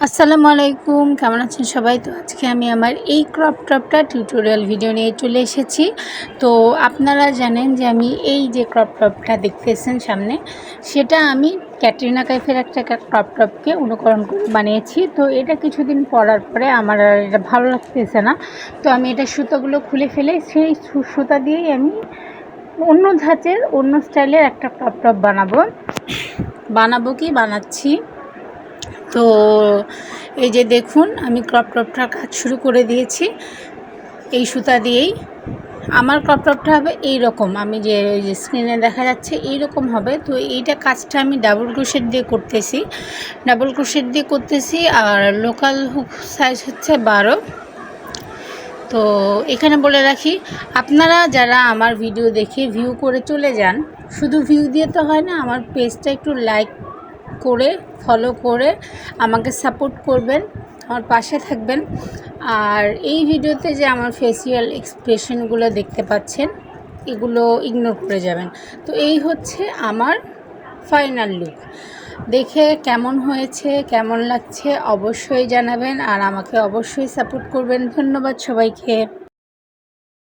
আসসালামু আলাইকুম, কেমন আছেন সবাই? তো আজকে আমি আমার এই ক্রপ টপটা টিউটোরিয়াল ভিডিও নিয়ে চলে এসেছি। তো আপনারা জানেন যে আমি এই যে ক্রপ টপটা দেখতেছেন সামনে, সেটা আমি ক্যাটরিনা কাইফের একটা ক্রপ টপকে অনুকরণ করে বানিয়েছি। তো এটা কিছুদিন পরার পরে আমার আর এটা ভালো লাগতেছে না। তো আমি এটা সুতোগুলো খুলে ফেলে সেই সুতা দিয়েই আমি অন্য ধাঁচের অন্য স্টাইলের একটা ক্রপ টপ বানাচ্ছি। তো এই যে দেখুন, আমি ক্রপ টপটার কাজ শুরু করে দিয়েছি এই সুতা দিয়েই। আমার ক্রপ টপটা হবে এইরকম, আমি যে স্ক্রিনে দেখা যাচ্ছে এইরকম হবে। তো এইটা কাজটা আমি ডাবল ক্রোশেট দিয়ে করতেছি আর লোকাল হুক সাইজ হচ্ছে 12। তো এখানে বলে রাখি, আপনারা যারা আমার ভিডিও দেখে ভিউ করে চলে যান, শুধু ভিউ দিয়ে তো হয় না, আমার পেজটা একটু লাইক করে ফলো করে আমাকে সাপোর্ট করবেন, আমার পাশে থাকবেন। আর এই ভিডিওতে যে আমার ফেসিয়াল এক্সপ্রেশনগুলো দেখতে পাচ্ছেন, এগুলো ইগনোর করে যাবেন। তো এই হচ্ছে আমার ফাইনাল লুক। দেখে কেমন হয়েছে, কেমন লাগছে অবশ্যই জানাবেন আর আমাকে অবশ্যই সাপোর্ট করবেন। ধন্যবাদ সবাইকে।